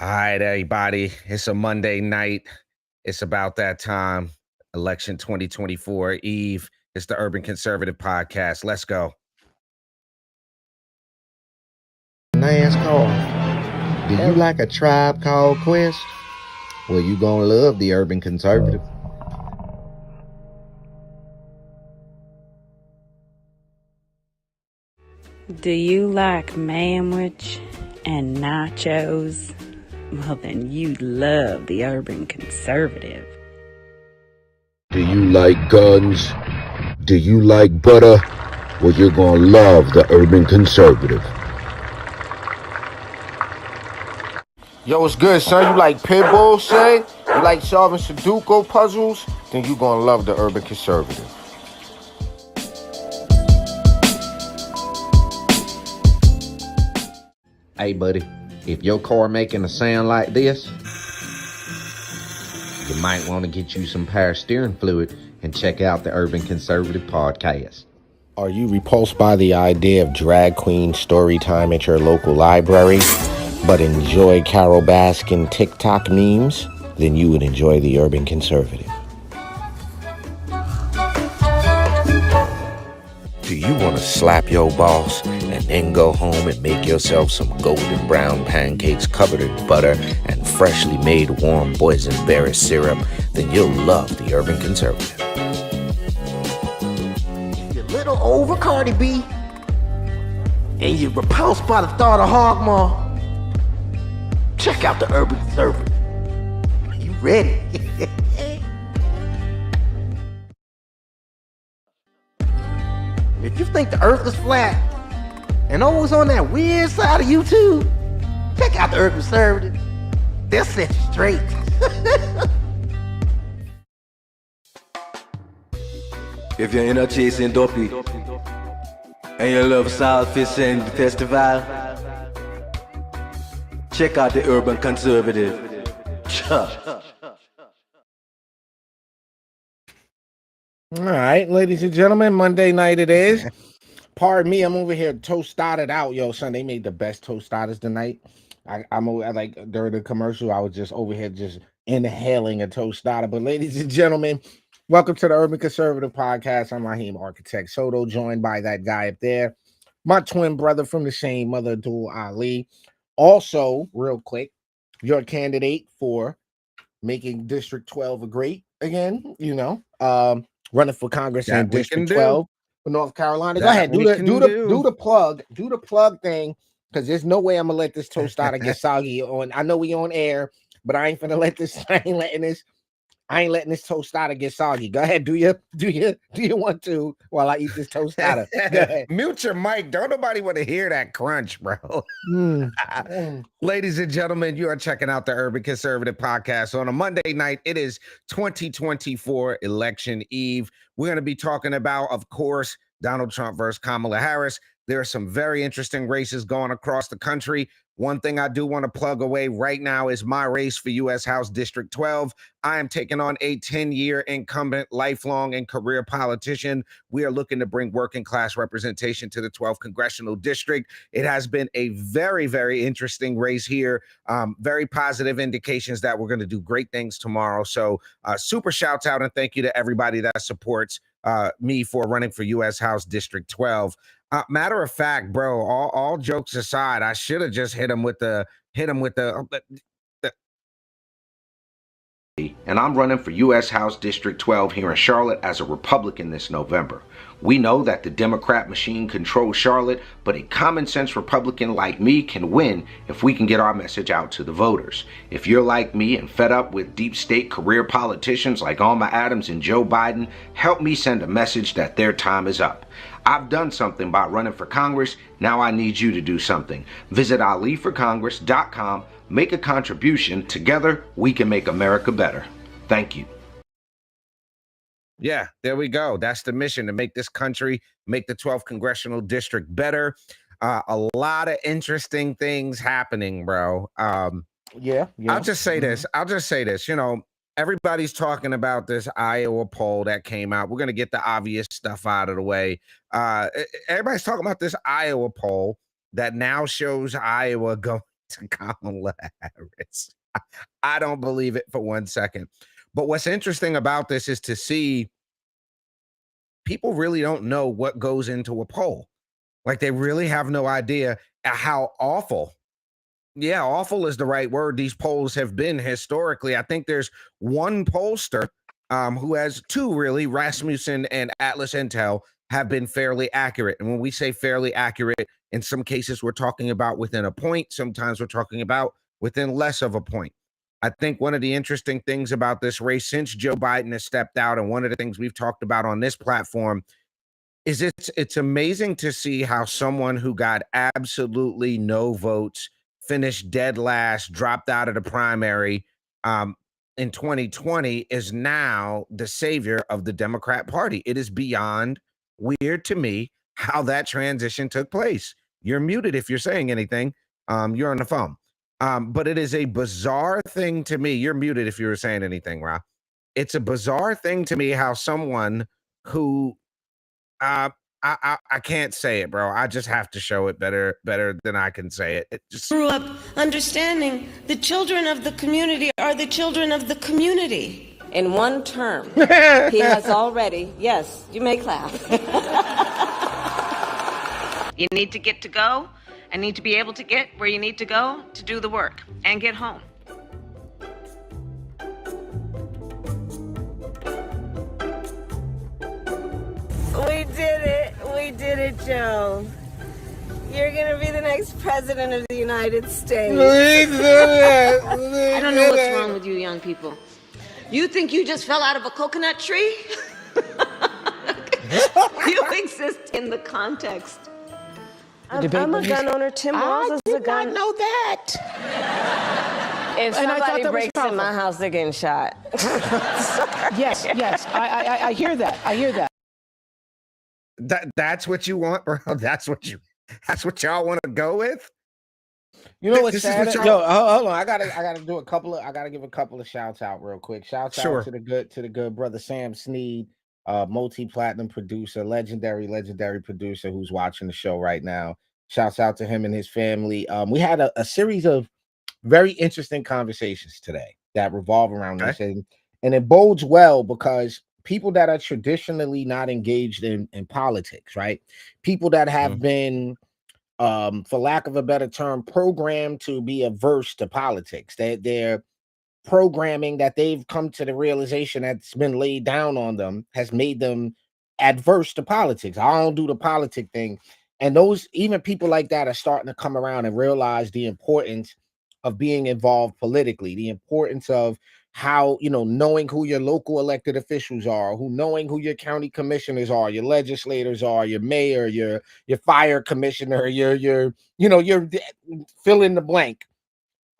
All right, everybody. It's a Monday night. It's about that time. Election 2024 Eve. It's the Urban Conservative Podcast. Let's go. NASCAR. Do you like a Tribe Called Quest? Well, you gonna love the Urban Conservative. Do you like manwich and nachos? Well, then you love the Urban Conservative. Do you like guns? Do you like butter? Well, you're gonna love the Urban Conservative. Yo, what's good, son? You like pit bulls, say? You like solving Sudoku puzzles? Then you gonna love the Urban Conservative. Hey, buddy, if your car making a sound like this, you might want to get you some power steering fluid and check out the Urban Conservative Podcast. Are you repulsed by the idea of drag queen story time at your local library, but enjoy Carol Baskin TikTok memes? Then you would enjoy the Urban Conservative. Do you want to slap your boss and then go home and make yourself some golden brown pancakes covered in butter and freshly made warm boysenberry syrup? Then you'll love the Urban Conservative. If you're a little over Cardi B and you're repulsed by the thought of Hogmaw, check out the Urban Conservative. You ready? If you think the earth is flat and always on that weird side of YouTube, check out the Urban Conservative. They'll set you straight. If you're in a chasing dopey and you love South Fish and Festival, check out the Urban Conservative. All right, ladies and gentlemen, Monday night it is. Pardon me, I'm over here tostated out, yo, son. They made the best tostadas tonight. I'm like during the commercial, I was just over here just inhaling a tostada. But ladies and gentlemen, welcome to the Urban Conservative Podcast. I'm Raheem Architect Soto, joined by that guy up there, my twin brother from the same mother, Abdul Ali. Also, real quick, your candidate for making District 12 a great again, running for Congress in District 12 for North Carolina. Go ahead, do the plug thing, because there's no way I'm gonna let this tostada get soggy on. I know we on air, but I ain't finna let this. I ain't letting this tostada get soggy. Go ahead, do you want to while I eat this tostada? Go ahead. Mute your mic. Don't nobody want to hear that crunch, bro. Ladies and gentlemen, you are checking out the Urban Conservative Podcast on a Monday night. It is 2024 Election Eve. We're going to be talking about, of course, Donald Trump versus Kamala Harris. There are some very interesting races going across the country. One thing I do want to plug away right now is my race for U.S. House District 12. I am taking on a 10-year incumbent, lifelong, and career politician. We are looking to bring working class representation to the 12th Congressional District. It has been a very, very interesting race here. Very positive indications that we're going to do great things tomorrow. So super shouts out and thank you to everybody that supports me for running for U.S. House District 12. Matter of fact, bro, all jokes aside, I should have just hit him with the. And I'm running for U.S. House District 12 here in Charlotte as a Republican this November. We know that the Democrat machine controls Charlotte, but a common sense Republican like me can win if we can get our message out to the voters. If you're like me and fed up with deep state career politicians like Alma Adams and Joe Biden, help me send a message that their time is up. I've done something by running for Congress. Now I need you to do something. Visit aliforcongress.com. Make a contribution. Together, we can make America better. Thank you. Yeah, there we go. That's the mission, to make this country, make the 12th Congressional District better. A lot of interesting things happening, bro. Yeah. I'll just say this. Everybody's talking about this Iowa poll that came out. We're going to get the obvious stuff out of the way. Everybody's talking about this Iowa poll that now shows Iowa going to Kamala Harris. I don't believe it for 1 second. But what's interesting about this is to see people really don't know what goes into a poll. Like they really have no idea how awful. Yeah, awful is the right word. These polls have been historically. I think there's one pollster who has two, really. Rasmussen and Atlas Intel have been fairly accurate. And when we say fairly accurate, in some cases, we're talking about within a point. Sometimes we're talking about within less of a point. I think one of the interesting things about this race since Joe Biden has stepped out, and one of the things we've talked about on this platform, is it's amazing to see how someone who got absolutely no votes, finished dead last, dropped out of the primary in 2020, is now the savior of the Democrat Party. It is beyond weird to me how that transition took place. You're muted if you're saying anything. You're on the phone. But it is a bizarre thing to me. You're muted if you were saying anything, Rob. It's a bizarre thing to me how someone who I can't say it, bro. I just have to show it better than I can say it. It just Grew up understanding the children of the community are the children of the community. In one term, he has already, yes, you may clap. You need to get to go and need to be able to get where you need to go to do the work and get home. We did it, Joe. You're gonna be the next president of the United States. I don't know what's wrong with you young people. You think you just fell out of a coconut tree? You exist in the context. I'm a gun owner. Tim Walz is a gun. I know that. If somebody breaks in my house, they're getting shot. Yes, I hear that. I hear that. That's what you want, bro. That's what y'all want to go with. You know what's This is sad? what y'all- Yo, hold on. I gotta give a couple of shouts out real quick. Shouts Sure. out to the good brother Sam Sneed, multi-platinum producer, legendary producer who's watching the show right now. Shouts out to him and his family. We had a series of very interesting conversations today that revolve around this, and it bodes well because people that are traditionally not engaged in politics, right? People that have been, for lack of a better term, programmed to be averse to politics. Their programming that they've come to the realization that's been laid down on them has made them adverse to politics. I don't do the politic thing. And those, even people like that, are starting to come around and realize the importance of being involved politically, the importance of how, knowing who your local elected officials are, knowing who your county commissioners are, your legislators are, your mayor, your fire commissioner, your fill in the blank.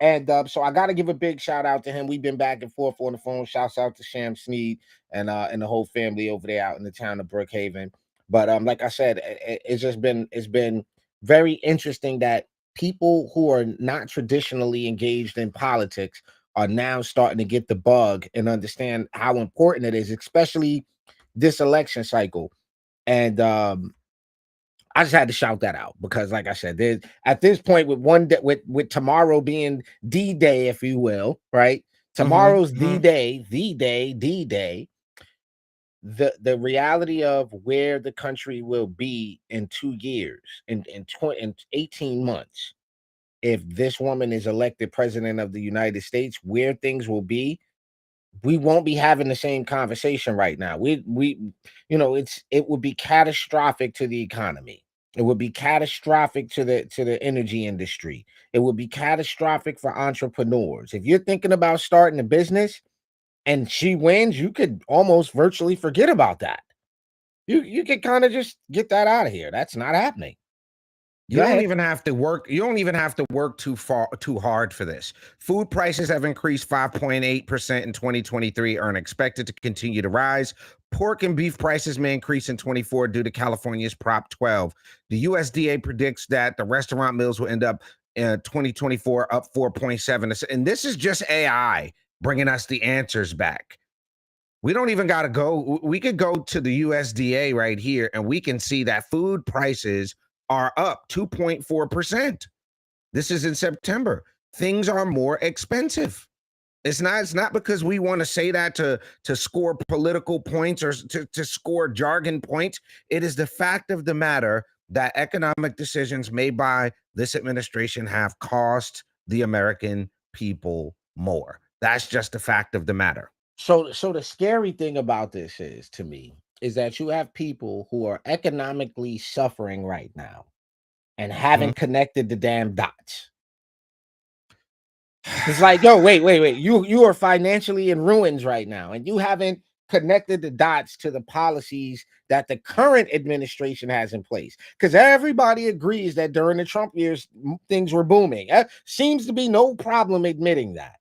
And so I got to give a big shout out to him. We've been back and forth on the phone. Shouts out to Sam Sneed and the whole family over there out in the town of Brookhaven. But like I said, it's been very interesting that people who are not traditionally engaged in politics are now starting to get the bug and understand how important it is, especially this election cycle. And I just had to shout that out because, like I said, there's at this point with tomorrow being D-Day, if you will, right? Tomorrow's D-Day, D-Day. The reality of where the country will be in 2 years, in 18 months, if this woman is elected president of the United States, where things will be, we won't be having the same conversation right now. It would be catastrophic to the economy. It would be catastrophic to the energy industry. It would be catastrophic for entrepreneurs. If you're thinking about starting a business and she wins, you could almost virtually forget about that. You could kind of just get that out of here. That's not happening. You don't even have to work. You don't even have to work too hard for this. Food prices have increased 5.8% in 2023 and are expected to continue to rise. Pork and beef prices may increase in 24 due to California's Prop 12. The USDA predicts that the restaurant meals will end up in 2024 up 4.7%. And this is just AI bringing us the answers back. We don't even got to go. We could go to the USDA right here and we can see that food prices are up 2.4%. This is in September. Things are more expensive. It's not because we want to say that to score political points or to score jargon points. It is the fact of the matter that economic decisions made by this administration have cost the American people more. That's just the fact of the matter. So the scary thing about this is, to me, is that you have people who are economically suffering right now and haven't connected the damn dots. It's like, yo, wait. You are financially in ruins right now, and you haven't connected the dots to the policies that the current administration has in place. Because everybody agrees that during the Trump years, things were booming. Seems to be no problem admitting that.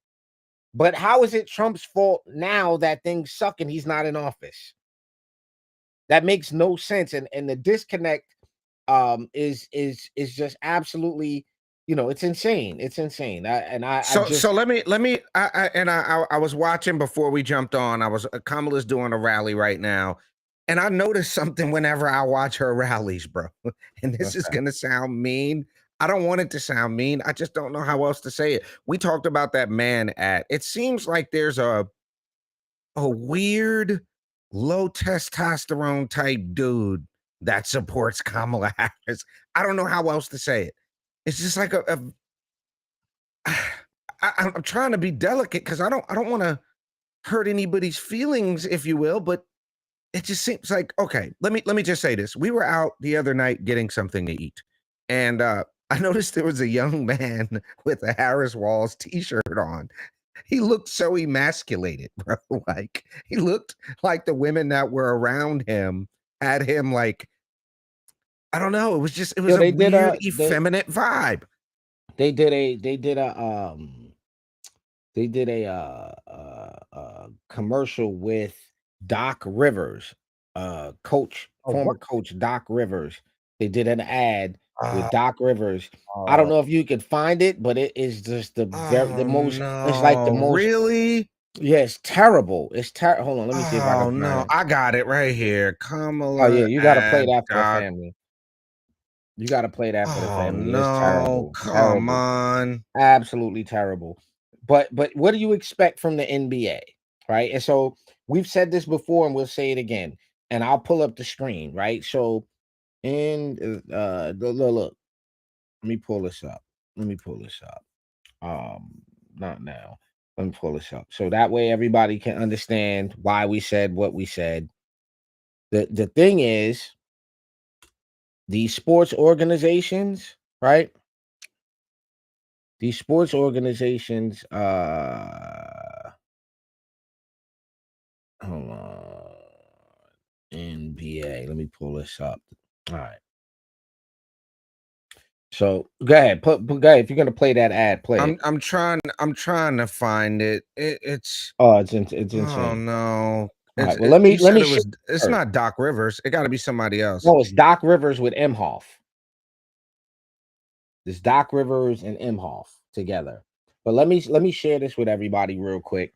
But how is it Trump's fault now that things suck and he's not in office? That makes no sense. And the disconnect is just absolutely, it's insane. It's insane. So let me I was watching before we jumped on. Kamala's doing a rally right now, and I noticed something whenever I watch her rallies, bro. And this is gonna sound mean. I don't want it to sound mean. I just don't know how else to say it. We talked about that man ad. It seems like there's a weird low testosterone type dude that supports Kamala Harris. I don't know how else to say it. It's just like I'm trying to be delicate because I don't want to hurt anybody's feelings, if you will, but it just seems like, okay, let me just say this. We were out the other night getting something to eat, and I noticed there was a young man with a Harris Walls t-shirt on. He looked so emasculated, bro. Like, he looked like the women that were around him had him like, I don't know. It was a weird, effeminate vibe. They did a commercial with Doc Rivers, former coach Doc Rivers. They did an ad with Doc Rivers. I don't know if you could find it, but it is just the most. No, it's like the most. Really? Yeah, it's terrible. It's terrible. Hold on, let me see if I can find no, it. I got it right here. Kamala. Oh yeah, you got to play that for the family. You got to play that for the family. No, it's terrible. Come on. Absolutely terrible. But what do you expect from the NBA? Right. And so we've said this before and we'll say it again. And I'll pull up the screen. Right. So look. Let me pull this up. Not now. Let me pull this up. So that way everybody can understand why we said what we said. The thing is, these sports organizations, right? These sports organizations, hold on. NBA. Let me pull this up. All right. So go ahead. Go ahead. If you're gonna play that ad, play it. I'm trying to find it. It's insane. Oh no. Right, well, let me it's not Doc Rivers. It got to be somebody else. No, it's Doc Rivers with Imhoff. It's Doc Rivers and Imhoff together. But let me share this with everybody real quick.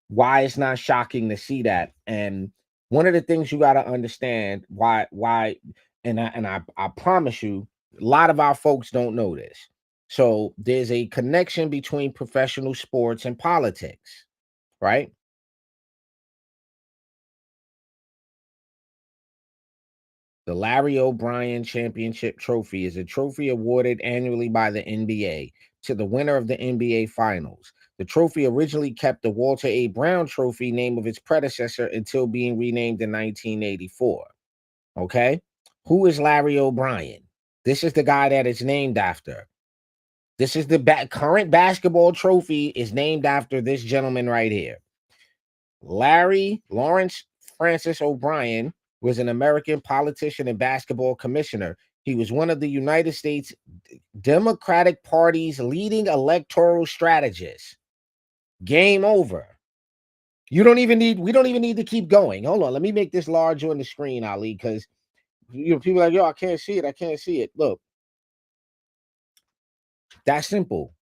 Why it's not shocking to see that. And one of the things you got to understand why and I promise you, a lot of our folks don't know this. So there's a connection between professional sports and politics, right? The Larry O'Brien Championship Trophy is a trophy awarded annually by the NBA to the winner of the NBA Finals. The trophy originally kept the Walter A. Brown Trophy, name of its predecessor, until being renamed in 1984. Okay? Who is Larry O'Brien? This is the guy that it's named after. This is the current basketball trophy is named after this gentleman right here. Lawrence Francis O'Brien was an American politician and basketball commissioner. He was one of the United States Democratic Party's leading electoral strategists. Game over. We don't even need to keep going. Hold on. Let me make this large on the screen, Ali, because people are like, yo, I can't see it. Look. That's simple.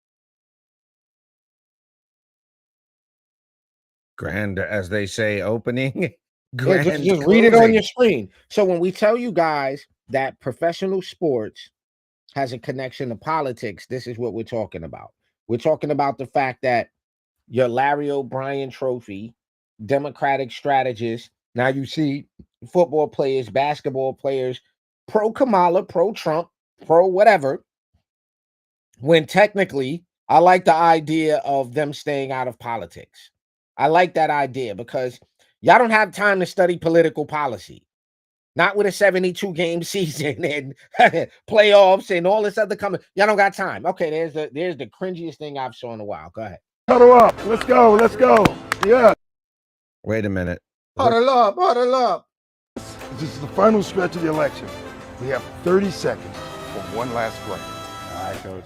Grand, as they say, opening. Yeah, just read it on your screen. So when we tell you guys that professional sports has a connection to politics, this is what we're talking about. We're talking about the fact that your Larry O'Brien trophy, Democratic strategist, now you see football players, basketball players, pro Kamala, pro Trump, pro whatever, when technically I like the idea of them staying out of politics. I like that idea because y'all don't have time to study political policy. Not with a 72 game season and playoffs and all this other coming. Y'all don't got time. Okay, there's the cringiest thing I've saw in a while. Go ahead. Huddle up. Let's go. Let's go. Yeah. Wait a minute. Huddle up. Huddle up. This is the final stretch of the election. We have 30 seconds for one last play. All right, coach.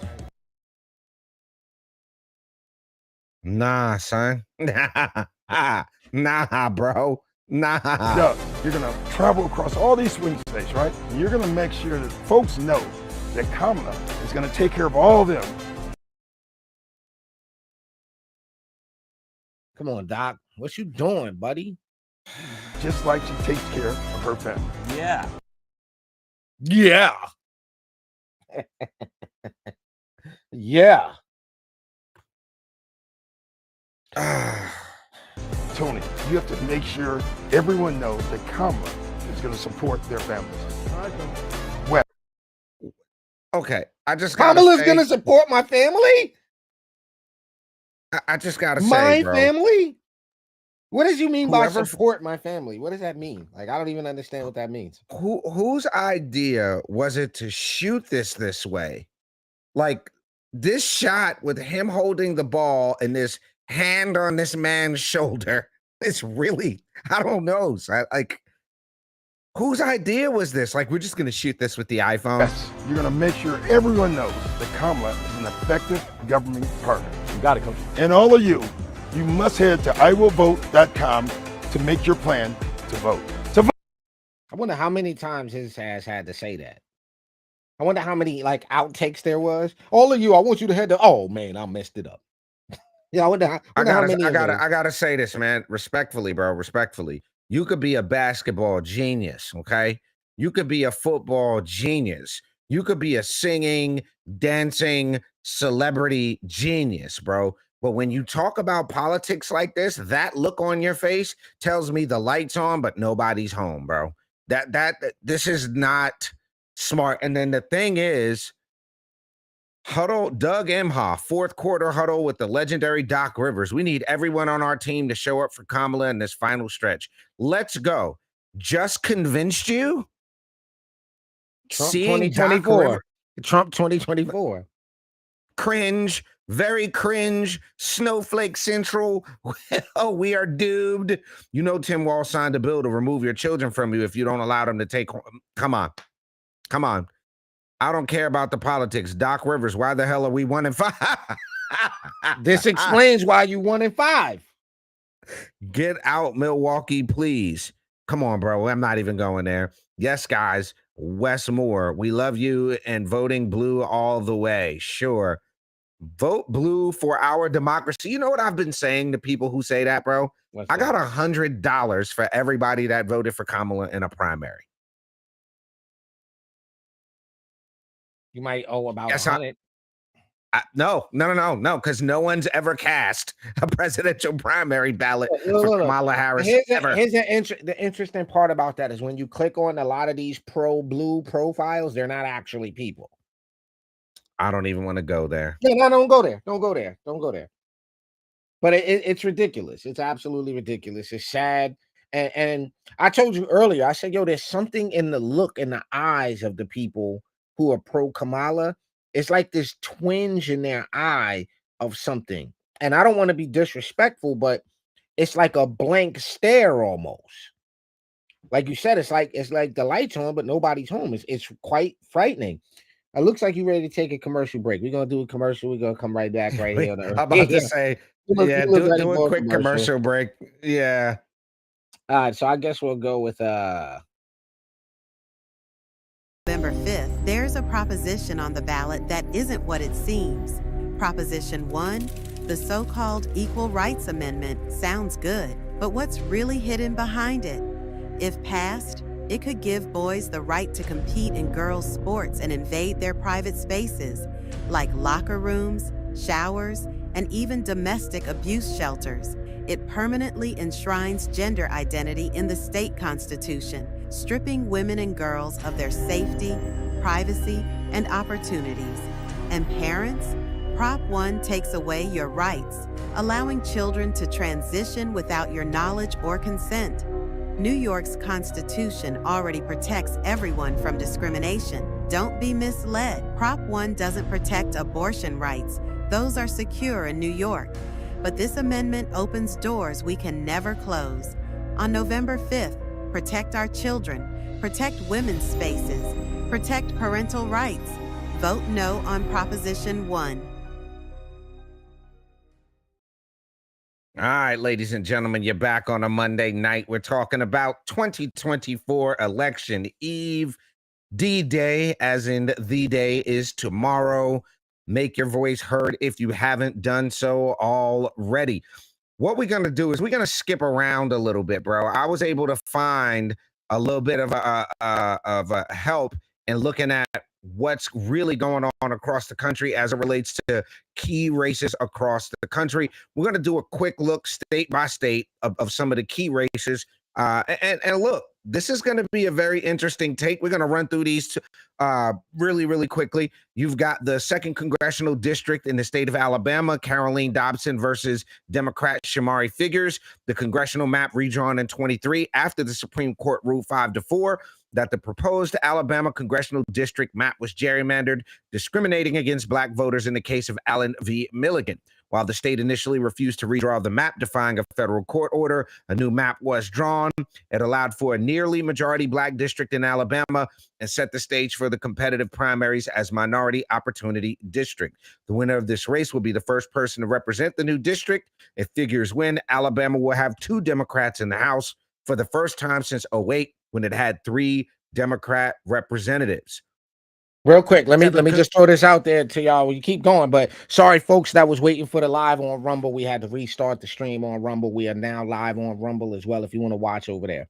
Nah, son. Nah, bro. Nah. Doug, you're going to travel across all these swing states, right? And you're going to make sure that folks know that Kamala is going to take care of all of them. Come on, Doc. What you doing, buddy? Just like she takes care of her family. Yeah. Yeah. Yeah. Tony, you have to make sure everyone knows that Kamala is going to support their families. Well, okay, I just gotta Kamala's say, going to support my family? I just gotta say, My bro, family? What does you mean by Whoever- support my family? What does that mean? Like, I don't even understand what that means. whose idea was it to shoot this way? Like this shot with him holding the ball and this hand on this man's shoulder. It's really, I don't know. So like, whose idea was this? Like, we're just gonna shoot this with the iPhone. yes, you're going to make sure everyone knows that Kamala is an effective government partner. You got it, coach. And all of you must head to iwillvote.com to make your plan to vote. I wonder how many times his ass had to say that. I wonder how many like outtakes there was. All of you, I want you to head to. Oh man, I messed it up. Yeah, I wonder how many. I of those. gotta say this, man. Respectfully, bro. Respectfully. You could be a basketball genius, okay? You could be a football genius. You could be a singing, dancing celebrity genius, bro. But when you talk about politics like this, that look on your face tells me the light's on, but nobody's home, bro. This is not smart. And then the thing is, huddle, Doug Emhoff, fourth quarter huddle with the legendary Doc Rivers. We need everyone on our team to show up for Kamala in this final stretch. Let's go. Just convinced you? Trump Seeing Doc 2024. Rivers- Trump 2024. Cringe, very cringe, Snowflake Central. Oh, we are doomed. You know Tim Walz signed a bill to remove your children from you if you don't allow them to take. Come on. Come on. I don't care about the politics. Doc Rivers, why the hell are we 1-5? This explains why you 1-5. Get out, Milwaukee, please. Come on, bro. I'm not even going there. Yes, guys. Wes Moore, we love you and voting blue all the way. Sure. Vote blue for our democracy. You know what I've been saying to people who say that, bro? I got $100 for everybody that voted for Kamala in a primary. You might owe about Yes, 100. No, because no one's ever cast a presidential primary ballot for Kamala Harris. Here's ever. the interesting part about that is when you click on a lot of these pro-blue profiles, they're not actually people. I don't even want to go there. Yeah, no, don't go there. Don't go there. Don't go there. But it's ridiculous. It's absolutely ridiculous. It's sad. And I told you earlier, I said, yo, there's something in the look in the eyes of the people who are pro-Kamala. It's like this twinge in their eye of something. And I don't want to be disrespectful, but it's like a blank stare almost. Like you said, it's like the lights on, but nobody's home. It's quite frightening. It looks like you're ready to take a commercial break. We're going to do a commercial. We're going to come right back right here. I'm about to say, do a quick commercial break. Yeah. All right, so I guess we'll go with November 5th, there's a proposition on the ballot that isn't what it seems. Proposition 1, the so-called Equal Rights Amendment sounds good, but what's really hidden behind it? If passed, It could give boys the right to compete in girls' sports and invade their private spaces, like locker rooms, showers, and even domestic abuse shelters. It permanently enshrines gender identity in the state constitution, stripping women and girls of their safety, privacy, and opportunities. And parents, Prop 1 takes away your rights, allowing children to transition without your knowledge or consent. New York's Constitution already protects everyone from discrimination. Don't be misled. Prop 1 doesn't protect abortion rights. Those are secure in New York. But this amendment opens doors we can never close. On November 5th, protect our children, protect women's spaces, protect parental rights. Vote no on Proposition 1. All right, ladies and gentlemen, you're back on a Monday night. We're talking about 2024 election eve, D-Day, as in the day is tomorrow. Make your voice heard if you haven't done so already. What we're going to do is we're going to skip around a little bit, bro. I was able to find a little bit of a help in looking at what's really going on across the country as it relates to key races across the country. We're going to do a quick look state by state of some of the key races. And look, this is going to be a very interesting take. We're going to run through these really, really quickly. You've got the 2nd Congressional District in the state of Alabama, Caroline Dobson versus Democrat Shamari Figures. The congressional map redrawn in 23 after the Supreme Court ruled 5-4 that the proposed Alabama congressional district map was gerrymandered, discriminating against black voters in the case of Allen v. Milligan. While the state initially refused to redraw the map, defying a federal court order, a new map was drawn. It allowed for a nearly majority black district in Alabama and set the stage for the competitive primaries as minority opportunity district. The winner of this race will be the first person to represent the new district. If Figures win, Alabama will have 2 Democrats in the House for the first time since 2008, when it had 3 Democrat representatives. Real quick, let me just throw this out there to y'all. You keep going, but sorry, folks that was waiting for the live on Rumble. We had to restart the stream on Rumble. We are now live on Rumble as well if you want to watch over there.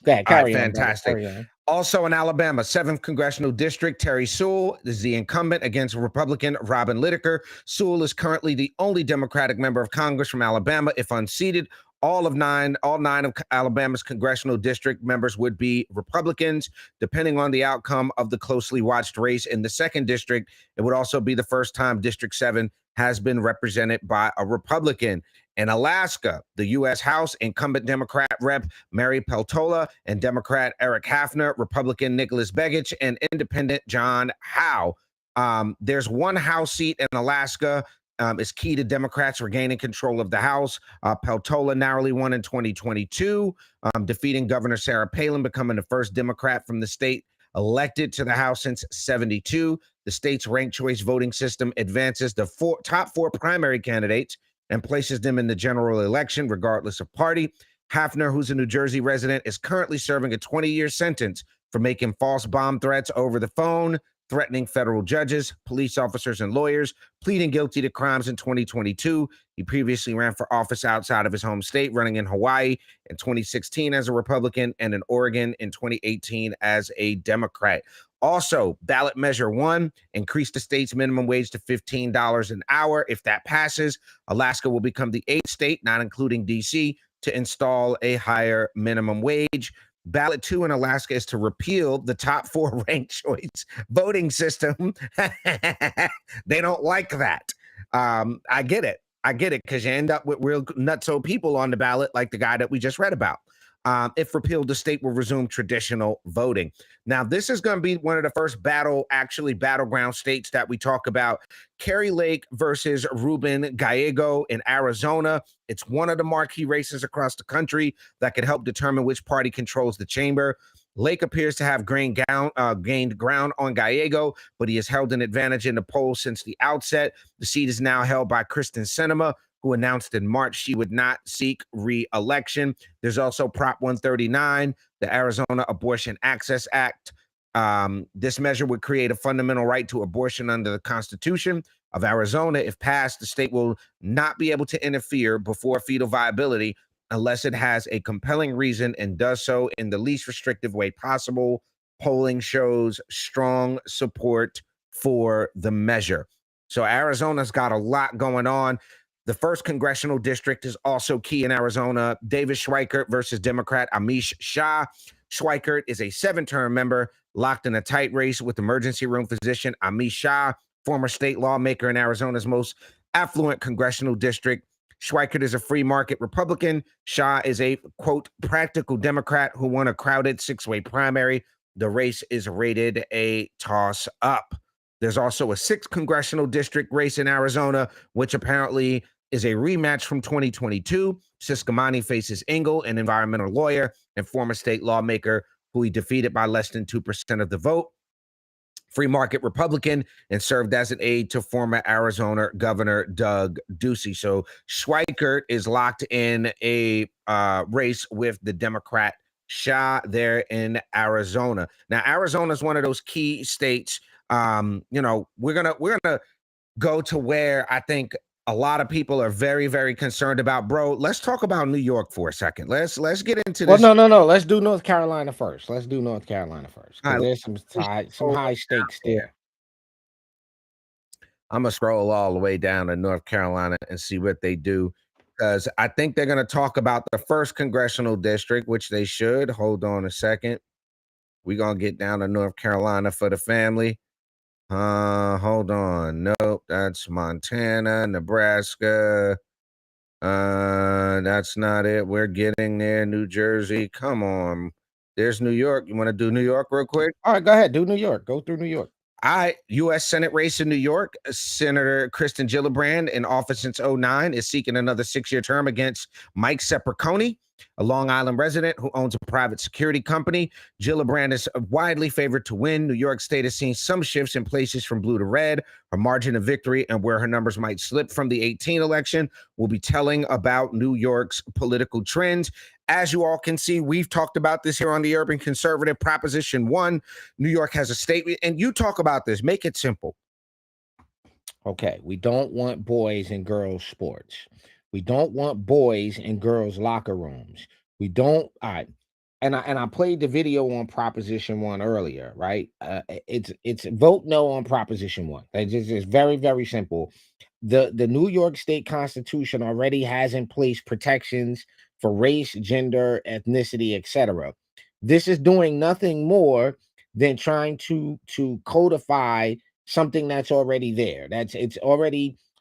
Go ahead, carry on. Fantastic. Carry on. Also in Alabama, 7th Congressional District, Terry Sewell is the incumbent against Republican Robin Whitaker. Sewell is currently the only Democratic member of Congress from Alabama. If unseated, all 9 of Alabama's congressional district members would be Republicans. Depending on the outcome of the closely watched race in the 2nd district, it would also be the first time District 7 has been represented by a Republican. In Alaska, the U.S. House, incumbent Democrat Rep. Mary Peltola and Democrat Eric Hafner, Republican Nicholas Begich, and Independent John Howe. There's one House seat in Alaska. Is key to Democrats regaining control of the House. Peltola narrowly won in 2022, defeating Governor Sarah Palin, becoming the first Democrat from the state elected to the House since 1972. The state's ranked choice voting system advances the top 4 primary candidates and places them in the general election, regardless of party. Hafner, who's a New Jersey resident, is currently serving a 20-year sentence for making false bomb threats over the phone, threatening federal judges, police officers, and lawyers, pleading guilty to crimes in 2022. He previously ran for office outside of his home state, running in Hawaii in 2016 as a Republican and in Oregon in 2018 as a Democrat. Also, ballot measure 1 increased the state's minimum wage to $15 an hour. If that passes, Alaska will become the 8th state, not including D.C., to install a higher minimum wage. Ballot 2 in Alaska is to repeal the top 4 ranked choice voting system. They don't like that. I get it because you end up with real nutso people on the ballot like the guy that we just read about. If repealed, the state will resume traditional voting. Now, this is going to be one of the first battleground states that we talk about. Kari Lake versus Ruben Gallego in Arizona. It's one of the marquee races across the country that could help determine which party controls the chamber. Lake appears to have gained ground on Gallego, but he has held an advantage in the polls since the outset. The seat is now held by Kristen Sinema, who announced in March she would not seek re-election. There's also Prop 139, the Arizona Abortion Access Act. This measure would create a fundamental right to abortion under the Constitution of Arizona. If passed, the state will not be able to interfere before fetal viability unless it has a compelling reason and does so in the least restrictive way possible. Polling shows strong support for the measure. So Arizona's got a lot going on. The first congressional district is also key in Arizona. David Schweikert versus Democrat Amish Shah. Schweikert is a 7-term member locked in a tight race with emergency room physician Amish Shah, former state lawmaker in Arizona's most affluent congressional district. Schweikert is a free market Republican. Shah is a, quote, practical Democrat who won a crowded 6-way primary. The race is rated a toss up. There's also a 6th congressional district race in Arizona, which apparently is a rematch from 2022. Ciscomani faces Engel, an environmental lawyer and former state lawmaker who he defeated by less than 2% of the vote. Free market Republican, and served as an aide to former Arizona Governor Doug Ducey. So Schweikert is locked in a race with the Democrat Shah there in Arizona. Now, Arizona is one of those key states. We're gonna go to where I think a lot of people are very, very concerned about. Bro, let's talk about New York for a second. Let's get into this. Well, no. Let's do North Carolina first. Let's do North Carolina first, because there's some high stakes there. I'm gonna scroll all the way down to North Carolina and see what they do, because I think they're gonna talk about the first congressional district, which they should. Hold on a second. We're gonna get down to North Carolina for the family. Hold on. Nope, that's Montana, Nebraska. That's not it. We're getting there. New Jersey. Come on. There's New York. You want to do New York real quick? All right, go ahead. Do New York. Go through New York. U.S. Senate race in New York. Senator Kristen Gillibrand, in office since 2009, is seeking another 6-year term against Mike Sepriconi, a Long Island resident who owns a private security company. Gillibrand is widely favored to win. New York State has seen some shifts in places from blue to red. Her margin of victory and where her numbers might slip from the 2018 election will be telling about New York's political trends. As you all can see, we've talked about this here on the Urban Conservative. Proposition 1, New York has a statement, and you talk about this. Make it simple. Okay, we don't want boys in girls' sports. We don't want boys in girls' locker rooms. We don't. All right, and I played the video on Proposition 1 earlier, right? It's vote no on Proposition 1. It's very, very simple. The New York State Constitution already has in place protections for race, gender, ethnicity, etc. This is doing nothing more than trying to codify something that's already there.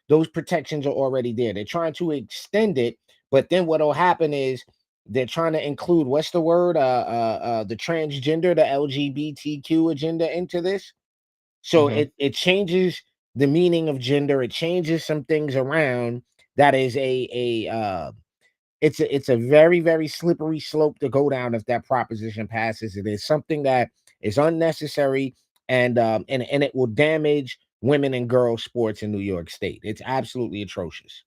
Those protections are already there. They're trying to extend it, but then what'll happen is they're trying to include, what's the word? The transgender, the LGBTQ agenda into this. So it changes the meaning of gender. It changes some things around. That is it's a very, very slippery slope to go down if that proposition passes. It is something that is unnecessary, and it will damage women and girls sports in New York State. It's absolutely atrocious.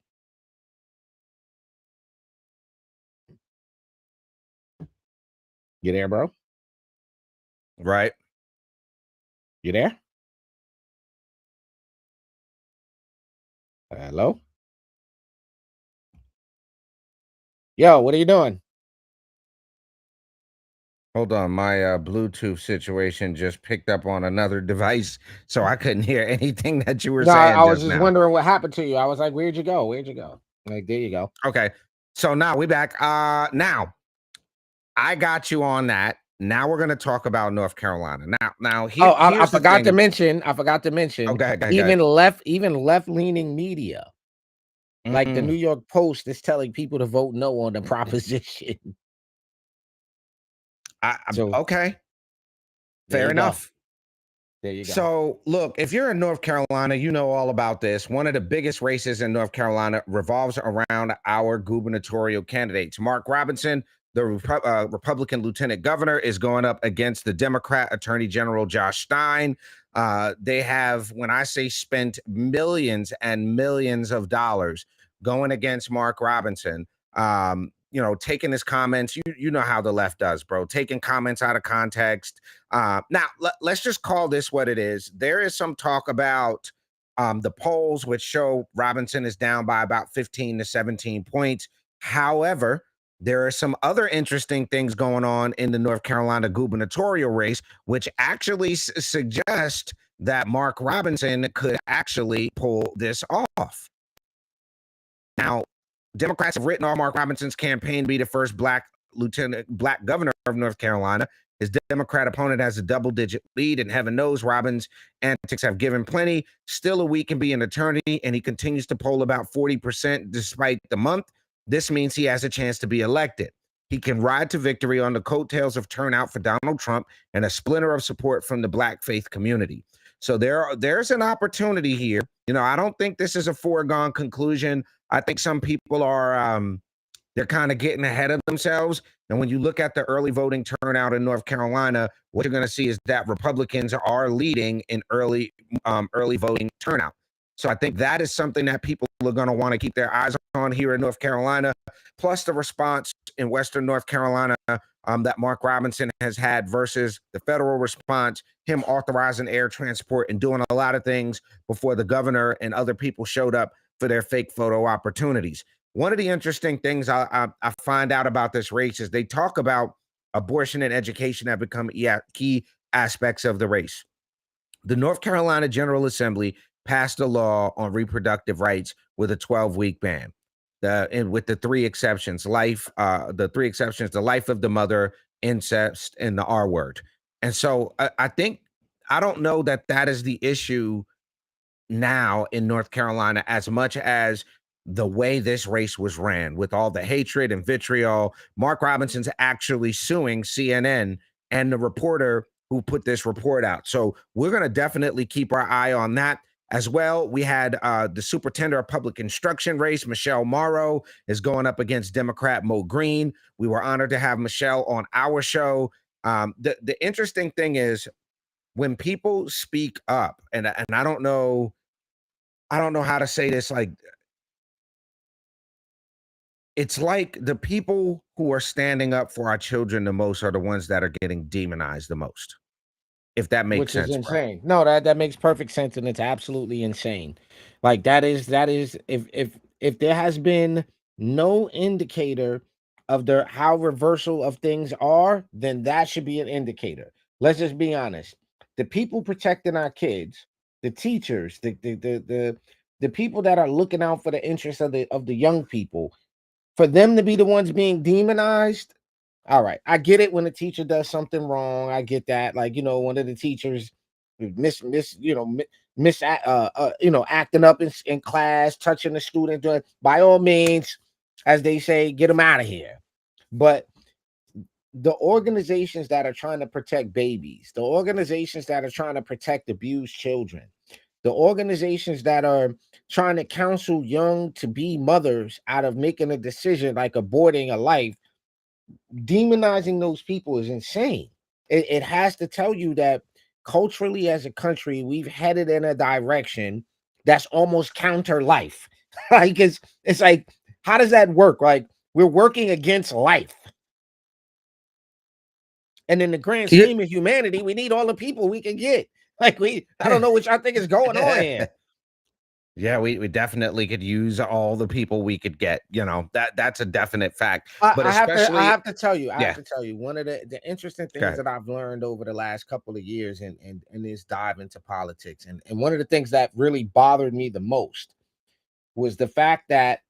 You there, bro? Right. You there? Hello? Yo, what are you doing? Hold on, my Bluetooth situation just picked up on another device, so I couldn't hear anything that you were saying. I was just now. wondering what happened to you. I was like, where'd you go? Where'd you go? Like, there you go. Okay, so now we back. Now I got you on that. Now we're gonna talk about North Carolina. Now here. I forgot to mention. Okay, even left-leaning media, like the New York Post, is telling people to vote no on the proposition. Okay. Fair enough. There you go. So, look, if you're in North Carolina, you know all about this. One of the biggest races in North Carolina revolves around our gubernatorial candidates. Mark Robinson, the Republican lieutenant governor, is going up against the Democrat Attorney General Josh Stein. They have, when I say spent millions and millions of dollars going against Mark Robinson, taking his comments, you know how the left does, bro, taking comments out of context. Now, let's just call this what it is. There is some talk about the polls, which show Robinson is down by about 15 to 17 points. However, There are some other interesting things going on in the North Carolina gubernatorial race, which actually suggest that Mark Robinson could actually pull this off. Now, Democrats have written off Mark Robinson's campaign to be the first black governor of North Carolina. His Democrat opponent has a double-digit lead, and heaven knows Robbins' antics have given plenty. Still, a week can be an eternity, and he continues to poll about 40% despite the month. This means he has a chance to be elected. He can ride to victory on the coattails of turnout for Donald Trump and a splinter of support from the black faith community. So there's an opportunity here. I don't think this is a foregone conclusion. I think some people are they're kind of getting ahead of themselves. And when you look at the early voting turnout in North Carolina, what you're going to see is that Republicans are leading in early voting turnout. So I think that is something that people are going to want to keep their eyes on here in North Carolina, plus the response in Western North Carolina that Mark Robinson has had versus the federal response, him authorizing air transport and doing a lot of things before the governor and other people showed up for their fake photo opportunities. One of the interesting things I find out about this race is they talk about abortion and education have become key aspects of the race. The North Carolina General Assembly passed a law on reproductive rights with a 12-week ban. And with the three exceptions, the life of the mother, incest, and the R word. And so I don't know that is the issue now in North Carolina as much as the way this race was ran with all the hatred and vitriol. Mark Robinson's actually suing CNN and the reporter who put this report out. So we're going to definitely keep our eye on that as well. We had the superintendent of public instruction race. Michelle Morrow is going up against Democrat Mo Green. We were honored to have Michelle on our show. The interesting thing is when people speak up, and I don't know how to say this, like, it's like the people who are standing up for our children the most are the ones that are getting demonized the most. If that makes sense. Which is insane. No, that makes perfect sense, and it's absolutely insane. Like that is if there has been no indicator of how reversal of things are, then that should be an indicator. Let's just be honest. The people protecting our kids, the teachers, the people that are looking out for the interests of the young people, for them to be the ones being demonized. All right, I get it when a teacher does something wrong. I get that. Like, one of the teachers acting up in class, touching the student. By all means, as they say, get them out of here. But the organizations that are trying to protect babies, the organizations that are trying to protect abused children, the organizations that are trying to counsel young to be mothers out of making a decision like aborting a life, demonizing those people is insane. It has to tell you that culturally as a country, we've headed in a direction that's almost counter life. Like it's like, how does that work? Like we're working against life. And in the grand scheme of humanity, we need all the people we can get. Like I don't know what y'all think is going on here. Yeah, we definitely could use all the people we could get. That's a definite fact. But I have to tell you, one of the interesting things that I've learned over the last couple of years in this dive into politics, and one of the things that really bothered me the most was the fact that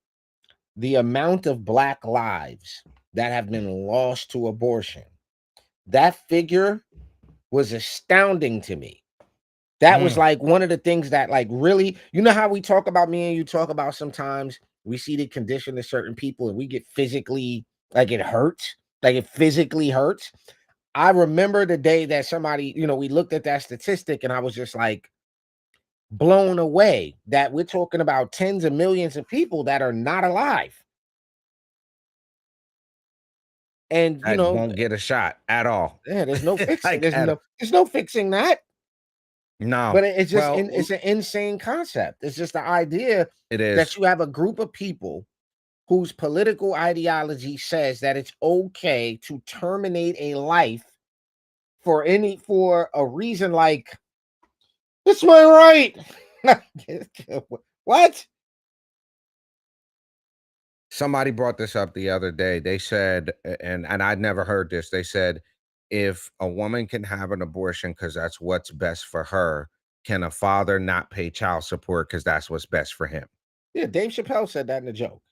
the amount of Black lives that have been lost to abortion, that figure was astounding to me. That was like one of the things that like really, how we talk about, me and you talk about sometimes we see the condition of certain people and we get physically, like it hurts, like it physically hurts. I remember the day that somebody, we looked at that statistic and I was just like blown away that we're talking about tens of millions of people that are not alive. And, won't get a shot at all. Yeah, there's no fixing. There's no fixing that. No, but it's just it's an insane concept. It's just the idea that you have a group of people whose political ideology says that it's okay to terminate a life for a reason like it's my right. What? Somebody brought this up the other day. They said, and I'd never heard this. They said, if a woman can have an abortion because that's what's best for her, can a father not pay child support because that's what's best for him? Yeah, Dave Chappelle said that in a joke.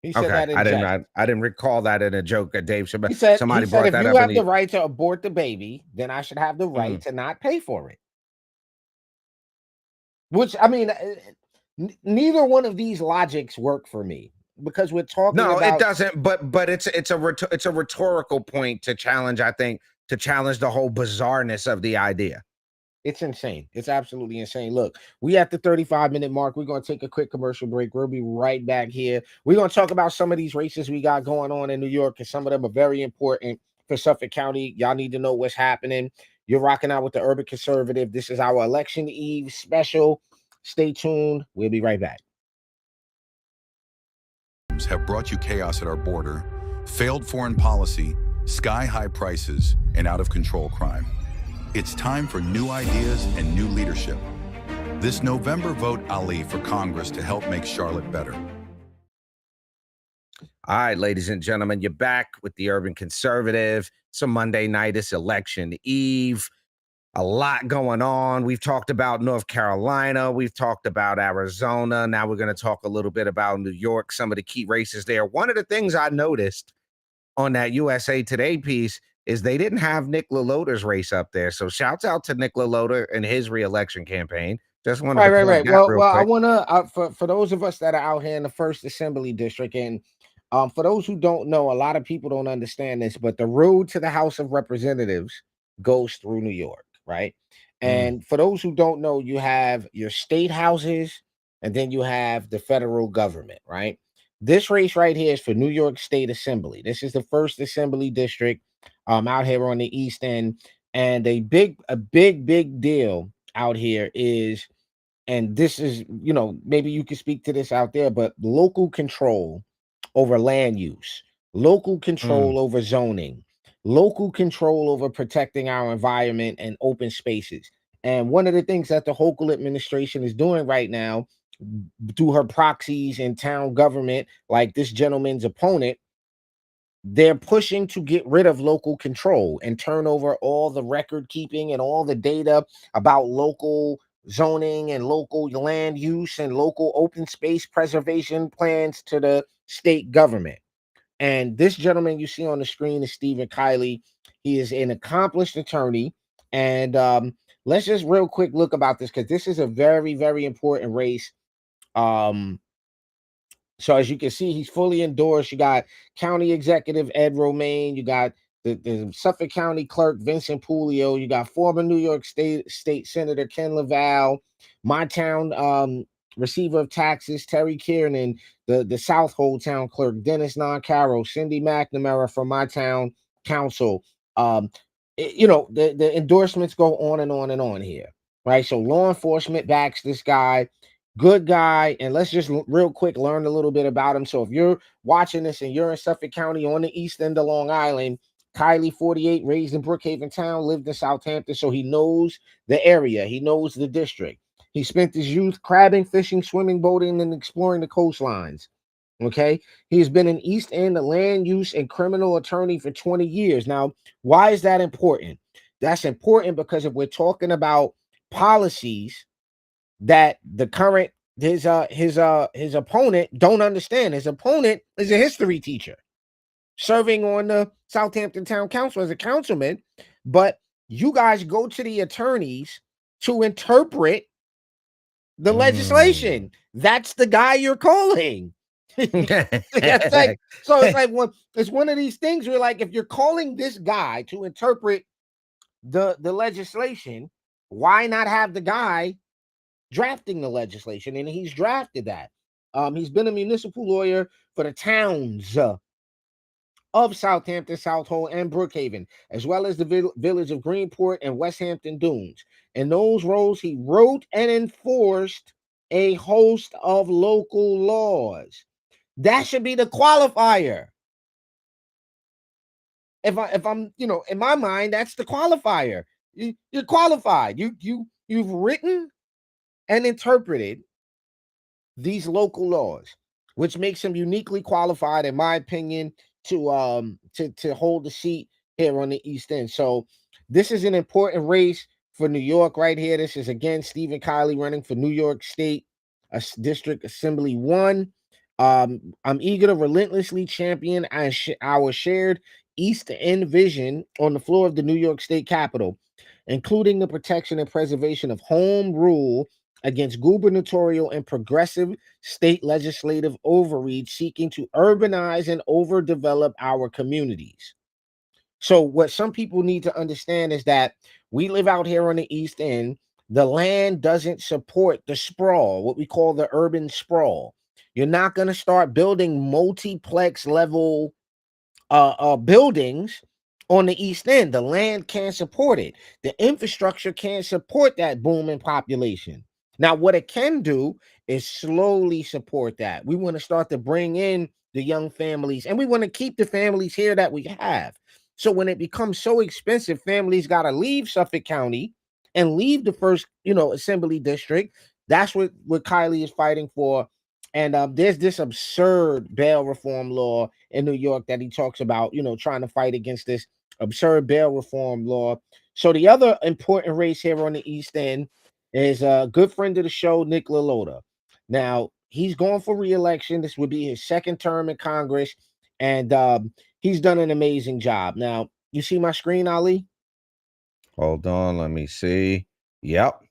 He said Okay, that in jest. I didn't recall that in a joke at Dave Chappelle. He said Somebody brought if that you up in have the the. right to abort the baby, then I should have the right to not pay for it. Which I mean, neither one of these logics work for me because we're talking No, it about. doesn't. But it's a rhetorical point to challenge. I think to challenge the whole bizarreness of the idea. It's insane. It's absolutely insane. Look, we at the 35-minute mark. We're going to take a quick commercial break. We'll be right back here. We're going to talk about some of these races we got going on in New York, and some of them are very important for Suffolk County. Y'all need to know what's happening. You're rocking out with the Urban Conservative. This is our election eve special. Stay tuned. We'll be right back. Have brought you chaos at our border, failed foreign policy, sky-high prices, and out-of-control crime. It's time for new ideas and new leadership. This November, vote Ali for Congress to help make Charlotte better. All right, ladies and gentlemen, you're back with the Urban Conservative. It's a Monday night. It's election eve. A lot going on. We've talked about North Carolina. We've talked about Arizona. Now we're going to talk a little bit about New York, some of the key races there. One of the things I noticed on that USA Today piece is they didn't have Nick LaLota's race up there. So shouts out to Nick LaLota and his reelection campaign. Just wanted to plug that real quick. I want to for those of us that are out here in the first assembly district, and for those who don't know, a lot of people don't understand this, but the road to the House of Representatives goes through New York, right? And for those who don't know, you have your state houses, and then you have the federal government, right? This race right here is for New York State Assembly. This is the first assembly district out here on the East End. And a big deal out here is, and this is, maybe you can speak to this out there, but local control over land use, local control over zoning, local control over protecting our environment and open spaces. And one of the things that the Hochul administration is doing right now through her proxies in town government, like this gentleman's opponent, they're pushing to get rid of local control and turn over all the record keeping and all the data about local zoning and local land use and local open space preservation plans to the state government. And this gentleman you see on the screen is Stephen Kiley. He is an accomplished attorney. And let's just real quick look about this, because this is a very, very important race. So as you can see, he's fully endorsed. You got County Executive Ed Romaine. You got the Suffolk County Clerk Vincent Pulio. You got former New York State Senator Ken LaValle, my town receiver of taxes Terry Kiernan, the Southold Town Clerk Dennis Noncaro, Cindy McNamara from my town council. The endorsements go on and on and on here, right? So law enforcement backs this guy. Good guy. And let's just real quick learn a little bit about him. So if you're watching this and you're in Suffolk County on the east end of Long Island, Kiley, 48, raised in Brookhaven Town, lived in Southampton, so he knows the area. He knows the district. He spent his youth crabbing, fishing, swimming, boating, and exploring the coastlines. Okay. He's been an East End land use and criminal attorney for 20 years. Now, why is that important? That's important because if we're talking about policies that the current his opponent don't understand. His opponent is a history teacher serving on the Southampton Town Council as a councilman, but you guys go to the attorneys to interpret the legislation. That's the guy you're calling. So it's one of these things where, like, if you're calling this guy to interpret the legislation, why not have the guy drafting the legislation? And he's drafted that. He's been a municipal lawyer for the towns of Southampton, Southold, and Brookhaven, as well as the village of Greenport and West Hampton Dunes. In those roles, he wrote and enforced a host of local laws. That should be the qualifier. If I'm, in my mind, that's the qualifier. You're qualified. You've written and interpreted these local laws. which makes him uniquely qualified, in my opinion, to hold the seat here on the East End. So this is an important race for New York right here. This is again Stephen Kiley running for New York State District Assembly 1. I'm eager to relentlessly champion our shared East End vision on the floor of the New York State Capitol, including the protection and preservation of home rule against gubernatorial and progressive state legislative overreach seeking to urbanize and overdevelop our communities. So what some people need to understand is that we live out here on the East End. The land doesn't support the sprawl, what we call the urban sprawl. You're not going to start building multiplex level buildings on the East End. The land can't support it. The infrastructure can't support that booming population. Now, what it can do is slowly support that. We want to start to bring in the young families, and we want to keep the families here that we have. So when it becomes so expensive, families got to leave Suffolk County and leave the first, assembly district. That's what Kiley is fighting for. And there's this absurd bail reform law in New York that he talks about, trying to fight against this absurd bail reform law. So the other important race here on the East End is a good friend of the show, Nick LaLota. Now, he's going for re-election. This would be his second term in Congress, and he's done an amazing job. Now, you see my screen, Ali? Hold on, let me see. Yep.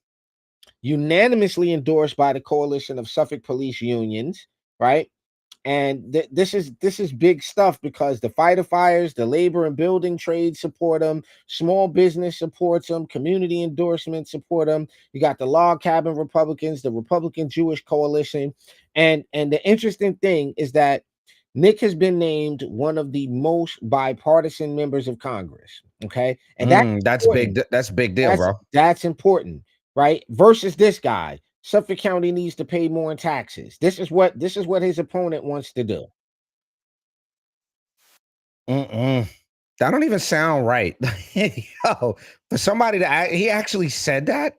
Unanimously endorsed by the coalition of Suffolk police unions, right? And this is big stuff because the fires, the labor and building trade support them, small business supports them, community endorsement support them. You got the log cabin Republicans, the Republican Jewish coalition, and the interesting thing is that Nick has been named one of the most bipartisan members of Congress. Okay, and that's big. That's a big deal, bro. That's important, right? Versus this guy. Suffolk County needs to pay more in taxes. This is what his opponent wants to do. That don't even sound right. Yo, for somebody he actually said that.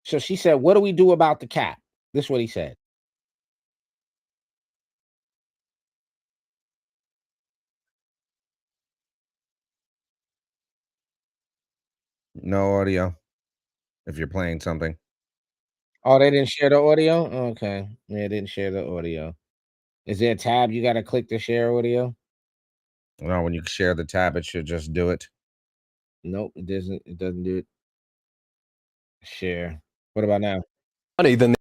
So she said, "What do we do about the cap?" This is what he said. No audio. If you're playing something. Oh, they didn't share the audio? Okay. Yeah, they didn't share the audio. Is there a tab you got to click to share audio? No, when you share the tab, it should just do it. Nope, it doesn't. It doesn't do it. Share. What about now? Anything?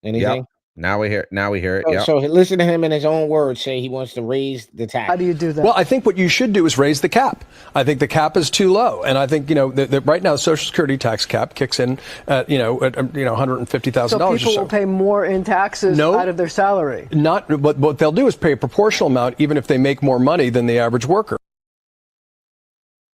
Yep. Now we hear it. Yep. So listen to him in his own words say he wants to raise the tax. How do you do that? Well, I think what you should do is raise the cap. I think the cap is too low, and I think right now the Social Security tax cap kicks in at $150,000. So people will pay more in taxes out of their salary. Not what they'll do is pay a proportional amount, even if they make more money than the average worker.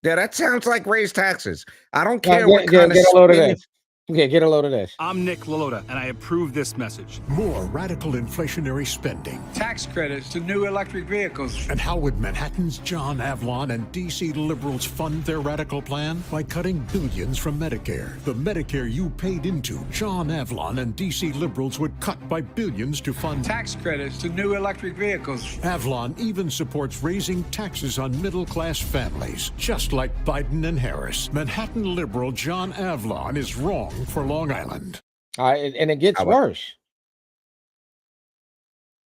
Yeah, that sounds like raised taxes. I don't care what kind get a load of this. Okay, get a load of this. I'm Nick LaLota, and I approve this message. More radical inflationary spending. Tax credits to new electric vehicles. And how would Manhattan's John Avlon and D.C. liberals fund their radical plan? By cutting billions from Medicare. The Medicare you paid into, John Avlon and D.C. liberals would cut by billions to fund tax credits to new electric vehicles. Avlon even supports raising taxes on middle-class families, just like Biden and Harris. Manhattan liberal John Avlon is wrong for Long Island. And it gets worse.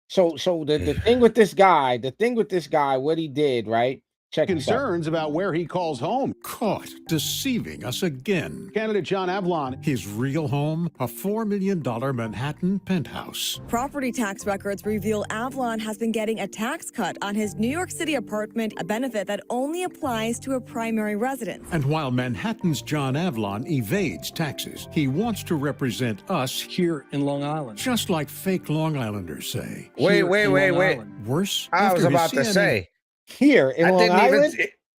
So the thing with this guy, what he did, right? Check concerns about where he calls home. Caught deceiving us again. Candidate John Avlon. His real home, a $4 million Manhattan penthouse. Property tax records reveal Avlon has been getting a tax cut on his New York City apartment, a benefit that only applies to a primary residence. And while Manhattan's John Avlon evades taxes, he wants to represent us here in Long Island. Just like fake Long Islanders say. Wait. Worse? I was about to say. Here in Long Island?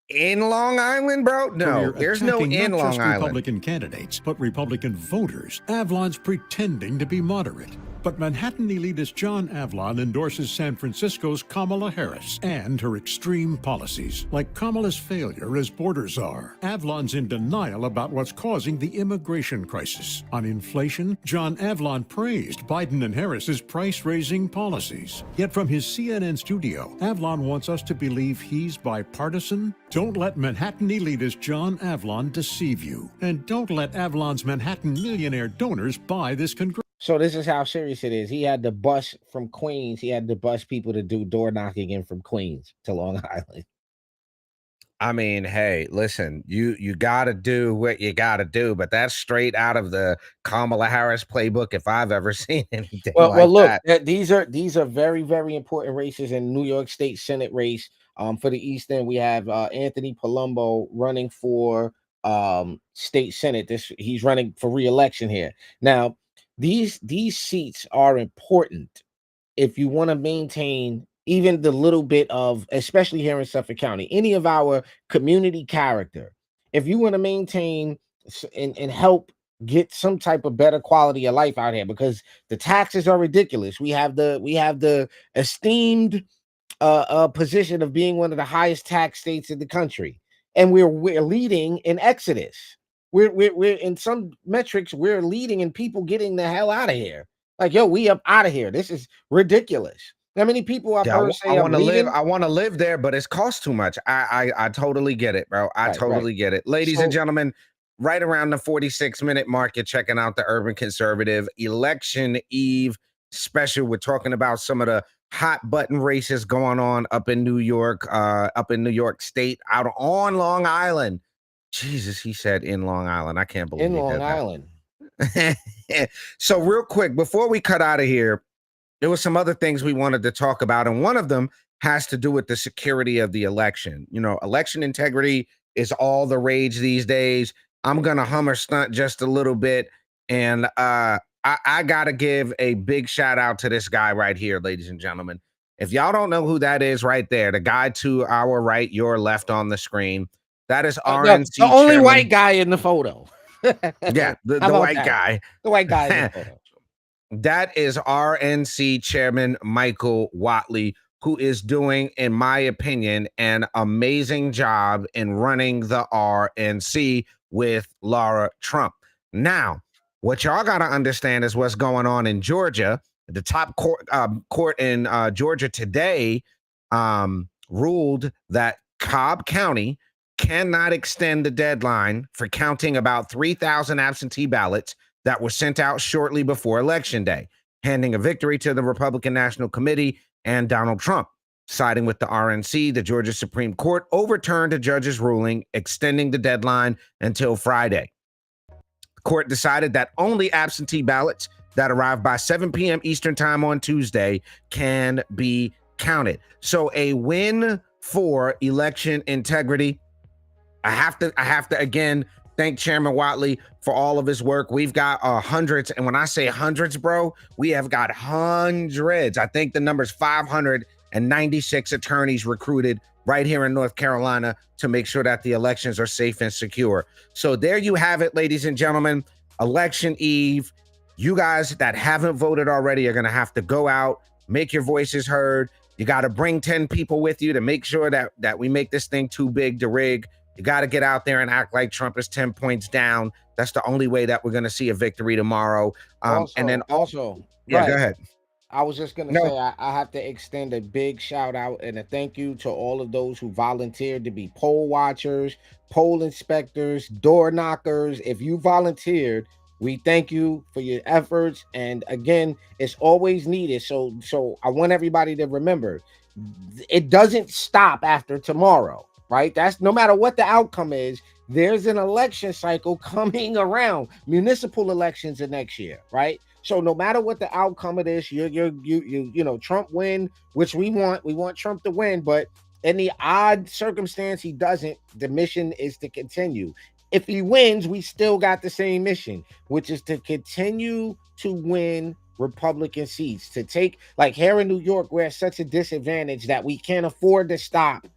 In Long Island, bro? No, there's no in Long Island. Republican candidates, but Republican voters. Avlon's pretending to be moderate. But Manhattan elitist John Avlon endorses San Francisco's Kamala Harris and her extreme policies, like Kamala's failure as border czar. Avlon's in denial about what's causing the immigration crisis. On inflation, John Avlon praised Biden and Harris's price-raising policies. Yet from his CNN studio, Avlon wants us to believe he's bipartisan. Don't let Manhattan elitist John Avlon deceive you. And don't let Avlon's Manhattan millionaire donors buy this So this is how serious it is. He had to bus from Queens. He had to bus people to do door knocking in from Queens to Long Island. I mean, hey, listen, you got to do what you got to do, but that's straight out of the Kamala Harris playbook if I've ever seen anything Well, look, that. these are very, very important races in New York State Senate race. For the East End, we have Anthony Palumbo running for state Senate. He's running for re-election here. Now, these seats are important if you want to maintain even the little bit of, especially here in Suffolk County, any of our community character. If you want to maintain and help get some type of better quality of life out here, because the taxes are ridiculous. We have the esteemed position of being one of the highest tax states in the country, and we're leading in exodus. We're in some metrics, we're leading in people getting the hell out of here. Like, yo, we up out of here. This is ridiculous. How many people I've heard say I I'm want to live. leaving? I want to live there, but it's cost too much. I totally get it, bro. I totally get it. Ladies and gentlemen, right around the 46-minute mark, you're checking out the Urban Conservative Election Eve special. We're talking about some of the hot button races going on up in New York State, out on Long Island. Jesus, he said in Long Island. I can't believe In he Long did that. Island. So real quick, before we cut out of here, there were some other things we wanted to talk about, and one of them has to do with the security of the election. You know, election integrity is all the rage these days. I'm gonna hummer stunt just a little bit, and I gotta give a big shout out to this guy right here, ladies and gentlemen. If y'all don't know who that is right there, the guy to our right, your left on the screen, that is RNC The only chairman. white guy in the photo. Yeah, the How about white that? guy. The white guy in the photo. That is RNC Chairman Michael Whatley, who is doing, in my opinion, an amazing job in running the RNC with Laura Trump. Now, what y'all got to understand is what's going on in Georgia. The top court in Georgia today ruled that Cobb County cannot extend the deadline for counting about 3,000 absentee ballots that were sent out shortly before Election Day, handing a victory to the Republican National Committee and Donald Trump. Siding with the RNC, the Georgia Supreme Court overturned a judge's ruling extending the deadline until Friday. The court decided that only absentee ballots that arrive by 7 p.m. Eastern time on Tuesday can be counted. So a win for election integrity. I have to again thank Chairman Whatley for all of his work. We've got hundreds, and when I say hundreds, bro, we have got hundreds. I think the number's 596 attorneys recruited right here in North Carolina to make sure that the elections are safe and secure. So there you have it, ladies and gentlemen. Election Eve. You guys that haven't voted already are going to have to go out, make your voices heard. You got to bring 10 people with you to make sure that we make this thing too big to rig. You got to get out there and act like Trump is 10 points down. That's the only way that we're going to see a victory tomorrow. Go ahead. I was just going to say, I have to extend a big shout out and a thank you to all of those who volunteered to be poll watchers, poll inspectors, door knockers. If you volunteered, we thank you for your efforts. And again, it's always needed. So I want everybody to remember, it doesn't stop after tomorrow, right? That's no matter what the outcome is, there's an election cycle coming around. Municipal elections are next year, right? So no matter what the outcome of this, you know, Trump win, which we want Trump to win, but in the odd circumstance he doesn't, the mission is to continue. If he wins, we still got the same mission, which is to continue to win Republican seats, to take, like here in New York, we're at such a disadvantage that we can't afford to stop,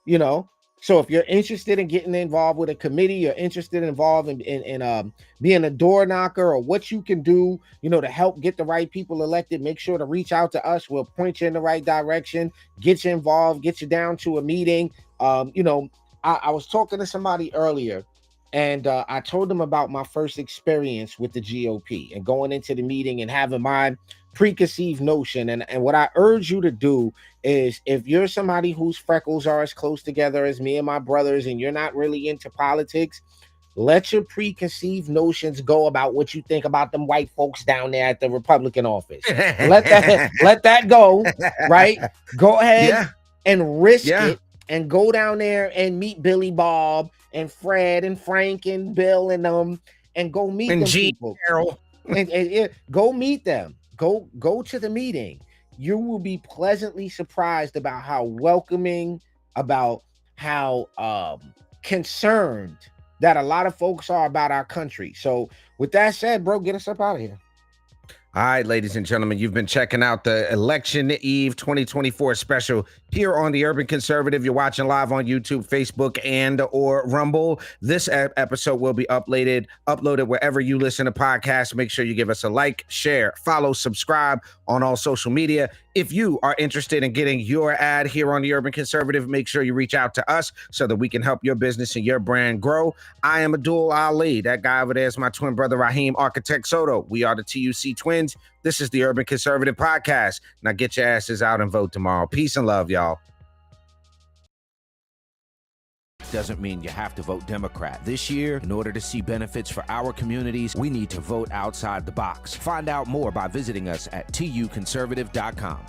you know, So if you're interested in getting involved with a committee, you're interested involved in being a door knocker, or what you can do, to help get the right people elected, make sure to reach out to us. We'll point you in the right direction, get you involved, get you down to a meeting. I was talking to somebody earlier, and I told them about my first experience with the GOP and going into the meeting and having my preconceived notion. And what I urge you to do is, if you're somebody whose freckles are as close together as me and my brothers, and you're not really into politics, let your preconceived notions go about what you think about them white folks down there at the Republican office. let that go, right? Go ahead and risk it, and go down there and meet Billy Bob and Fred and Frank and Bill and and go meet them people. and go meet them. Go to the meeting. You will be pleasantly surprised about how welcoming, about how concerned that a lot of folks are about our country. So with that said, bro, get us up out of here. All right, ladies and gentlemen, you've been checking out the Election Eve 2024 special here on The Urban Conservative. You're watching live on YouTube, Facebook, and or Rumble. This episode will be uploaded wherever you listen to podcasts. Make sure you give us a like, share, follow, subscribe on all social media. If you are interested in getting your ad here on The Urban Conservative, make sure you reach out to us so that we can help your business and your brand grow. I am Abdul Ali. That guy over there is my twin brother, Raheem Architect Soto. We are the TUC Twins. This is The Urban Conservative Podcast. Now get your asses out and vote tomorrow. Peace and love, y'all. Doesn't mean you have to vote Democrat. This year, in order to see benefits for our communities, we need to vote outside the box. Find out more by visiting us at tuconservative.com.